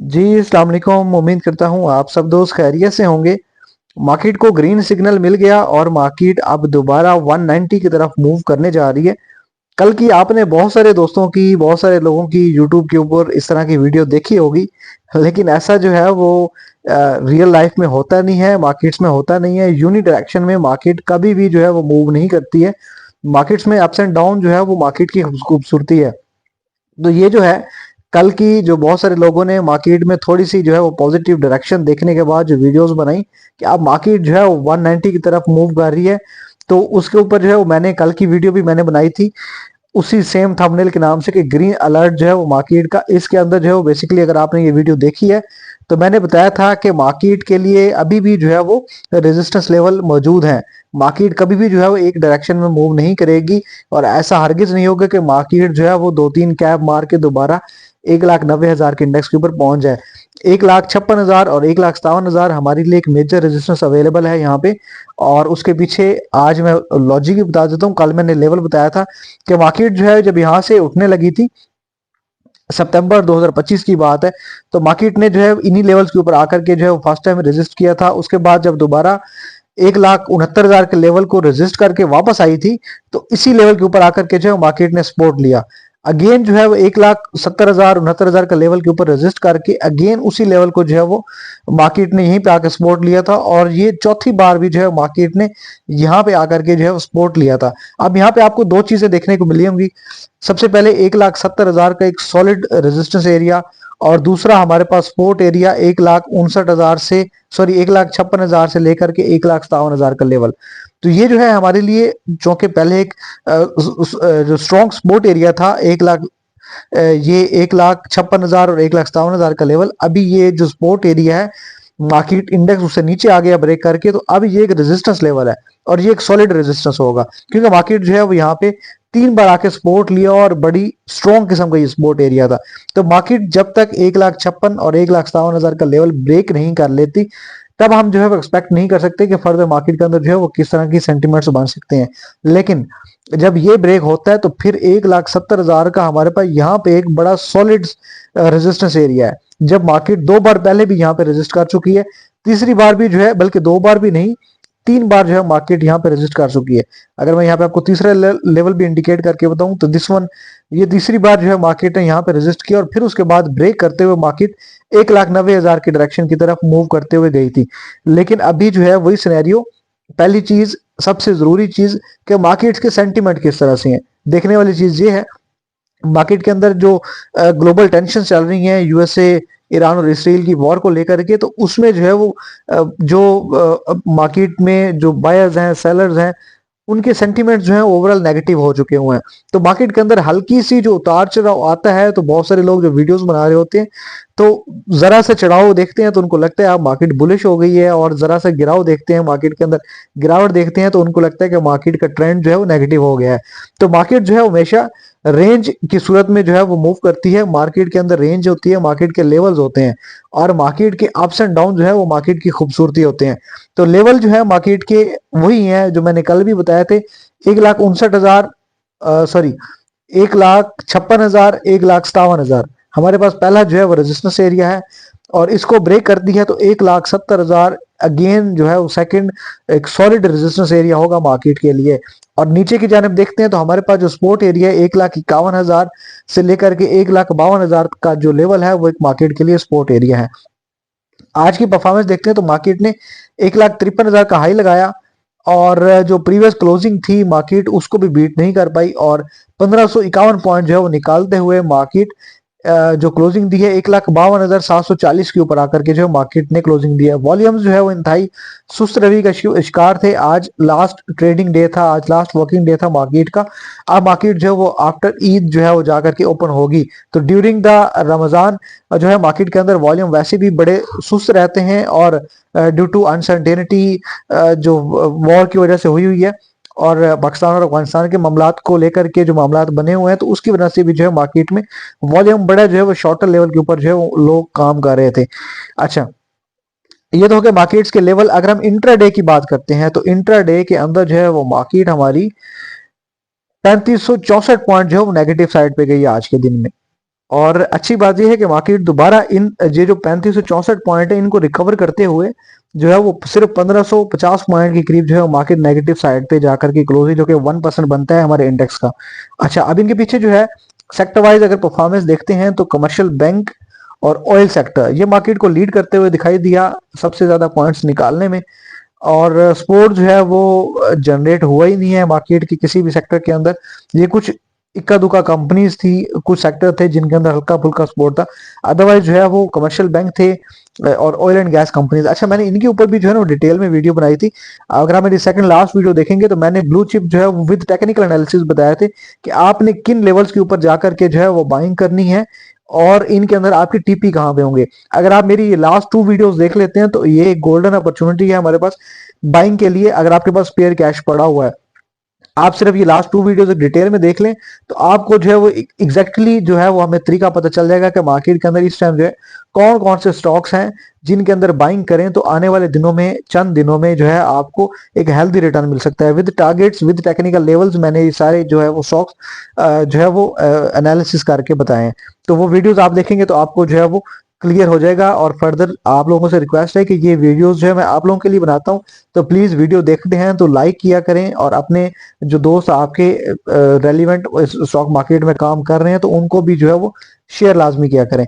जी अस्सलाम वालेकुम। उम्मीद करता हूँ आप सब दोस्त खैरियत से होंगे। मार्केट को ग्रीन सिग्नल मिल गया और मार्केट अब दोबारा 190 की तरफ मूव करने जा रही है। कल की आपने बहुत सारे दोस्तों की, बहुत सारे लोगों की यूट्यूब के ऊपर इस तरह की वीडियो देखी होगी, लेकिन ऐसा जो है वो रियल लाइफ में होता नहीं है, मार्केट्स में होता नहीं है। यूनि डायरेक्शन में मार्केट कभी भी जो है वो मूव नहीं करती है। मार्केट्स में अप्स एंड डाउन जो है वो मार्केट की खूबसूरती है। तो ये जो है कल की जो बहुत सारे लोगों ने मार्केट में थोड़ी सी जो है वो पॉजिटिव डायरेक्शन देखने के बाद जो वीडियोस बनाई कि अब मार्केट जो है वो 190 की तरफ मूव कर रही है, तो उसके ऊपर जो है वो मैंने कल की वीडियो भी मैंने बनाई थी उसी सेम थंबनेल के नाम से कि ग्रीन अलर्ट जो है वो मार्केट का। इसके अंदर जो है वो बेसिकली अगर आपने ये वीडियो देखी है तो मैंने बताया था कि मार्केट के लिए अभी भी जो है वो रेजिस्टेंस लेवल मौजूद है। मार्केट कभी भी जो है वो एक डायरेक्शन में मूव नहीं करेगी और ऐसा हरगिज नहीं होगा कि मार्केट जो है वो 2-3 कैप मार के दोबारा 1,90,000 के इंडेक्स के ऊपर पहुंच जाए। 1,56,000 और 1,57,000 हमारे लिए एक मेजर रेजिस्टेंस अवेलेबल है यहाँ पे। और उसके पीछे आज मैं लॉजिक भी बता देता हूँ। कल मैंने लेवल बताया था कि मार्केट जो है जब यहाँ से उठने लगी थी, सितंबर 2025 की बात है, तो मार्केट ने जो है इन्हीं लेवल्स के ऊपर आकर के जो है फर्स्ट टाइम रेजिस्ट किया था। उसके बाद जब दोबारा 1,69,000 के लेवल को रेजिस्ट करके वापस आई थी, तो इसी लेवल के ऊपर आकर के जो है मार्केट ने सपोर्ट लिया। अगेन जो है वो 1,70,000 69,000 का लेवल के ऊपर रेजिस्ट करके अगेन उसी लेवल को जो है वो मार्केट ने यहीं पे आकर सपोर्ट लिया था। और ये चौथी बार भी जो है मार्केट ने यहाँ पे आकर के जो है सपोर्ट लिया था। अब यहाँ पे आपको दो चीजें देखने को मिली होंगी। सबसे पहले 1,70,000 का एक सॉलिड रेजिस्टेंस एरिया, और दूसरा हमारे पास सपोर्ट एरिया 1,59,000 से, सॉरी 1,56,000 से लेकर के 1,57,000 का लेवल। तो ये जो है हमारे लिए, जो कि पहले एक जो स्ट्रॉन्ग सपोर्ट एरिया था 1,00,000, ये 1,56,000 और 1,57,000 का लेवल, अभी ये जो सपोर्ट एरिया है मार्केट इंडेक्स उससे नीचे आ गया ब्रेक करके, तो अब ये एक रेजिस्टेंस लेवल है और ये एक सॉलिड रेजिस्टेंस होगा, क्योंकि मार्केट जो है वो यहाँ पे 3 बार आके सपोर्ट लिया और बड़ी स्ट्रॉन्ग किस्म का ये सपोर्ट एरिया था। तो मार्केट जब तक 1,56,000 और 1,57,000 का लेवल ब्रेक नहीं कर लेती, तब हम जो है वो एक्सपेक्ट नहीं कर सकते कि फर्दर मार्केट के अंदर जो है वो किस तरह की सेंटिमेंट्स बन सकते हैं। लेकिन जब ये ब्रेक होता है तो फिर 1,70,000 का हमारे पास यहाँ पे एक बड़ा सॉलिड रेजिस्टेंस एरिया है। जब मार्केट 2 बार पहले भी यहाँ पे रेजिस्ट कर चुकी है, तीसरी बार भी जो है, बल्कि 2 बार भी नहीं 3 बार जो है मार्केट यहाँ पे रेजिस्ट कर चुकी है। अगर मैं यहाँ पे आपको तीसरा लेवल भी इंडिकेट करके बताऊं तो दिस वन, ये तीसरी बार जो है मार्केट ने यहाँ पे रेजिस्ट किया और फिर उसके बाद ब्रेक करते हुए मार्केट 1,90,000 की डायरेक्शन की तरफ मूव करते हुए गई थी। लेकिन अभी जो है वही सिनेरियो, पहली चीज, सबसे जरूरी चीज कि मार्केट्स के सेंटीमेंट किस तरह से हैं, देखने वाली चीज ये है। मार्केट के अंदर जो ग्लोबल टेंशन चल रही हैं यूएसए, ईरान और इसराइल की वॉर को लेकर के, तो उसमें जो है वो जो मार्केट में जो बायर्स हैं, सेलर्स हैं, उनके सेंटीमेंट जो है ओवरऑल नेगेटिव हो चुके हुए हैं। तो मार्केट के अंदर हल्की सी जो उतार चढ़ाव आता है, तो बहुत सारे लोग जो वीडियोस बना रहे होते हैं, तो जरा सा चढ़ाव देखते हैं तो उनको लगता है अब मार्केट बुलिश हो गई है, और जरा सा गिराव देखते हैं, मार्केट के अंदर गिरावट देखते हैं तो उनको लगता है कि मार्केट का ट्रेंड जो है वो नेगेटिव हो गया है। तो मार्केट जो है हमेशा रेंज की सूरत में जो है वो मूव करती है। मार्केट के अंदर रेंज होती है, मार्केट के लेवल्स होते हैं, और मार्केट के अप्स एंड डाउन जो है वो मार्केट की खूबसूरती होते हैं। तो लेवल जो है मार्केट के वही है जो मैंने कल भी बताए थे, 1,59,000, सॉरी 1,56,000, 1,57,000 हमारे पास पहला जो है वो रेजिस्टेंस एरिया है, और इसको ब्रेक कर दी है तो 1,70,000 अगेन जो है वो सेकंड एक सॉलिड रेजिस्टेंस एरिया होगा मार्केट के लिए। और नीचे की जानब देखते हैं तो हमारे पास जो सपोर्ट एरिया है 1,51,000 से लेकर के 1,52,000 का जो लेवल है वो एक मार्केट के लिए सपोर्ट एरिया है। आज की परफॉर्मेंस देखते हैं तो मार्केट ने 1,53,000 का हाई लगाया, और जो प्रीवियस क्लोजिंग थी मार्केट उसको भी बीट नहीं कर पाई, और 1551 पॉइंट जो है वो निकालते हुए मार्केट जो क्लोजिंग दी है 1,52,740 के ऊपर आकर के जो मार्केट ने क्लोजिंग दी है। वॉल्यूम्स जो है वो इंतहाई सुस्त रवि का शिकार थे। आज लास्ट ट्रेडिंग डे था, आज लास्ट वर्किंग डे था मार्केट का। अब मार्केट जो है वो आफ्टर ईद जो है वो जाकर के ओपन होगी। तो ड्यूरिंग द रमजान जो है मार्केट के अंदर वॉल्यूम वैसे भी बड़े सुस्त रहते हैं, और ड्यू टू अनसर्टेनिटी जो वॉर की वजह से हुई है, और पाकिस्तान और अफगानिस्तान के मामलात को लेकर के जो मामलात बने हुए हैं, तो उसकी वजह से भी जो है मार्केट में वॉल्यूम बड़ा जो है वो शॉर्टर लेवल के ऊपर जो है वो लोग काम कर रहे थे। अच्छा, ये तो हो गया मार्केट्स के लेवल। अगर हम इंट्राडे की बात करते हैं तो इंट्राडे के अंदर जो है वो मार्केट हमारी 3564 पॉइंट जो है वो नेगेटिव साइड पे गई आज के दिन में। और अच्छी बात यह है कि मार्केट दोबारा इन ये जो 3564 पॉइंट है इनको रिकवर करते हुए जो है वो सिर्फ 1550 पॉइंट के करीब जो है मार्केट नेगेटिव साइड पे जाकर के क्लोज हुई, जो कि 1% बनता है हमारे इंडेक्स का। अच्छा, अब इनके पीछे जो है सेक्टर वाइज अगर परफॉर्मेंस देखते हैं तो कमर्शियल बैंक और ऑयल सेक्टर ये मार्केट को लीड करते हुए दिखाई दिया सबसे ज्यादा पॉइंट्स निकालने में। और सपोर्ट जो है वो जनरेट हुआ ही नहीं है मार्केट की किसी भी सेक्टर के अंदर। ये कुछ इक्का दुक्का कंपनीज थी, कुछ सेक्टर थे जिनके अंदर हल्का फुल्का सपोर्ट था, अदरवाइज जो है वो कमर्शियल बैंक थे और ऑयल एंड गैस कंपनीज। अच्छा, मैंने इनके ऊपर भी जो है ना डिटेल में वीडियो बनाई थी। अगर आप मेरी सेकंड लास्ट वीडियो देखेंगे तो मैंने ब्लू चिप जो है विद टेक्निकल एनालिसिस बताए थे कि आपने किन लेवल्स के ऊपर जाकर के जो है वो बाइंग करनी है और इनके अंदर आपकी टीपी कहाँ पे होंगे। अगर आप मेरी लास्ट 2 वीडियोस देख लेते हैं तो ये एक गोल्डन अपॉर्चुनिटी है हमारे पास बाइंग के लिए। अगर आपके पास स्पेयर कैश पड़ा हुआ है, आप सिर्फ ये लास्ट 2 वीडियोस डिटेल में देख लें तो आपको जो है वो एग्जैक्टली जो है वो हमें तरीका पता चल जाएगा कि मार्केट के अंदर इस टाइम जो है कौन कौन से स्टॉक्स हैं जिनके अंदर बाइंग करें तो आने वाले दिनों में, चंद दिनों में जो है आपको एक हेल्दी रिटर्न मिल सकता है with targets, with technical levels. मैंने ये सारे जो है वो स्टॉक्स जो है वो एनालिसिस करके बताए हैं। तो वो वीडियोस आप देखेंगे तो आपको जो है वो क्लियर हो जाएगा। और फर्दर आप लोगों से रिक्वेस्ट है कि ये वीडियोस जो है मैं आप लोगों के लिए बनाता हूँ, तो प्लीज वीडियो देखते हैं तो लाइक किया करें और अपने जो दोस्त आपके रेलिवेंट स्टॉक मार्केट में काम कर रहे हैं तो उनको भी जो है वो शेयर लाजमी किया करें।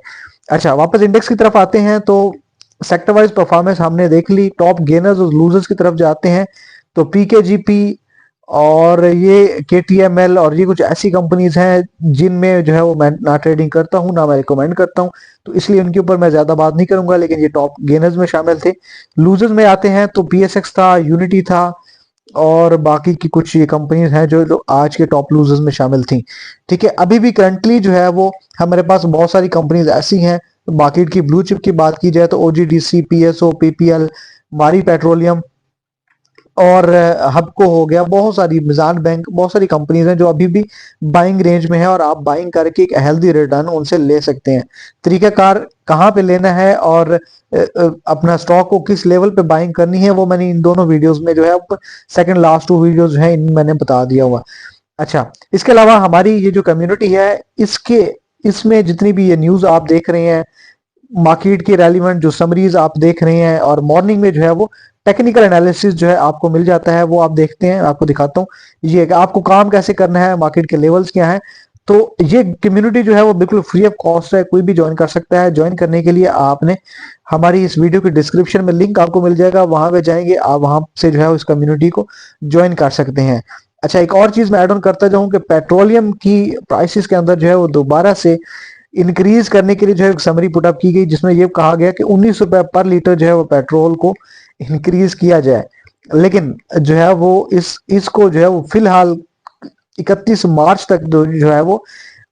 अच्छा, वापस इंडेक्स की तरफ आते हैं तो सेक्टर वाइज परफॉर्मेंस हमने देख ली। टॉप गेनर्स और लूजर्स की तरफ जाते हैं तो पीकेजीपी और ये केटीएमएल और ये कुछ ऐसी कंपनीज हैं जिनमें जो है वो मैं ना ट्रेडिंग करता हूँ ना मैं रिकमेंड करता हूँ, तो इसलिए उनके ऊपर मैं ज्यादा बात नहीं करूंगा, लेकिन ये टॉप गेनर्स में शामिल थे। लूजर्स में आते हैं तो पीएसएक्स था, यूनिटी था और बाकी की कुछ ये कंपनीज हैं जो आज के टॉप लूजर्स में शामिल थी। ठीक है, अभी भी करंटली जो है वो हमारे पास बहुत सारी कंपनीज ऐसी हैं। मार्केट की ब्लू चिप की बात की जाए तो ओजीडीसी, पीएसओ, पीपीएल, मारी पेट्रोलियम और हबको हो गया, बहुत सारी मिजान बैंक, बहुत सारी कंपनीज हैं जो अभी भी बाइंग रेंज में है और आप बाइंग करके एक हेल्दी रिटर्न उनसे ले सकते हैं। तरीकाकार कहाँ पे लेना है और अपना स्टॉक को किस लेवल पे बाइंग करनी है वो मैंने इन दोनों वीडियोस में जो है सेकंड लास्ट 2 वीडियोस हैं इन मैंने बता दिया हुआ। अच्छा, इसके अलावा हमारी ये जो कम्युनिटी है इसके इसमें जितनी भी ये न्यूज आप देख रहे हैं, मार्केट की रेलिवेंट जो समरीज आप देख रहे हैं और मॉर्निंग में जो है वो टेक्निकल एनालिसिस जो है आपको मिल जाता है, वो आप देखते हैं। आपको दिखाता हूँ ये आपको काम कैसे करना है, मार्केट के लेवल्स क्या हैं। तो ये कम्युनिटी जो है वो बिल्कुल फ्री ऑफ कॉस्ट है, कोई भी ज्वाइन कर सकता है। ज्वाइन करने के लिए आपने हमारी इस वीडियो की डिस्क्रिप्शन में लिंक आपको मिल जाएगा, वहां पे जाएंगे आप, वहां से जो है इस कम्युनिटी को ज्वाइन कर सकते हैं। अच्छा, एक और चीज मैं ऐड ऑन करता जाऊं कि पेट्रोलियम की प्राइसेस के अंदर जो है वो दोबारा से इंक्रीज करने के लिए जो है समरी पुटअप की गई, जिसमें ये कहा गया कि 19 रुपए पर लीटर जो है वो पेट्रोल को इंक्रीज किया जाए। लेकिन जो है वो इसको जो है वो फिलहाल 31 मार्च तक जो है वो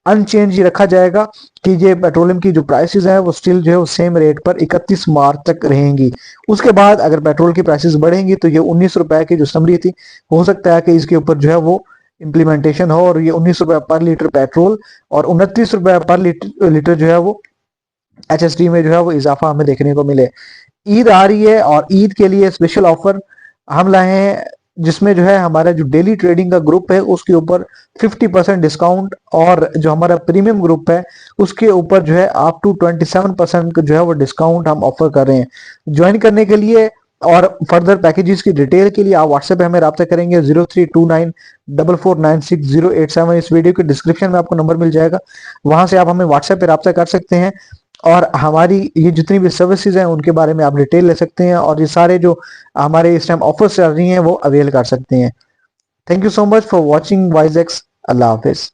अनचेंज ही रखा जाएगा कि ये पेट्रोलियम की जो प्राइसेस है वो स्टिल जो है वो सेम रेट पर 31 मार्च तक रहेंगी। उसके बाद अगर पेट्रोल की प्राइसेस बढ़ेंगी तो ये 19 रुपए की जो समरी थी, हो सकता है कि इसके ऊपर जो है वो इम्प्लीमेंटेशन हो और ये 19 रुपए पर लीटर पेट्रोल और 29 रुपए पर लीटर जो है वो एचएसडी में जो है वो इजाफा हमें देखने को मिले। ईद आ रही है और ईद के लिए स्पेशल ऑफर हम लाए हैं, जिसमें जो है हमारा जो डेली ट्रेडिंग का ग्रुप है उसके ऊपर 50% डिस्काउंट और जो हमारा प्रीमियम ग्रुप है उसके ऊपर जो है अप टू 27% जो है वो डिस्काउंट हम ऑफर कर रहे हैं। ज्वाइन करने के लिए और फर्दर पैकेजेस की डिटेल के लिए आप व्हाट्सएप पे हमें रब्ता करेंगे 0329449687। इस वीडियो के डिस्क्रिप्शन में आपको नंबर मिल जाएगा, वहां से आप हमें व्हाट्सएप पे रब्ता कर सकते हैं और हमारी ये जितनी भी सर्विसेज हैं उनके बारे में आप डिटेल ले सकते हैं और ये सारे जो हमारे इस टाइम ऑफर्स चल रही हैं वो अवेल कर सकते हैं। Thank you so much for watching वाइजेक्स। अल्लाह हाफिज।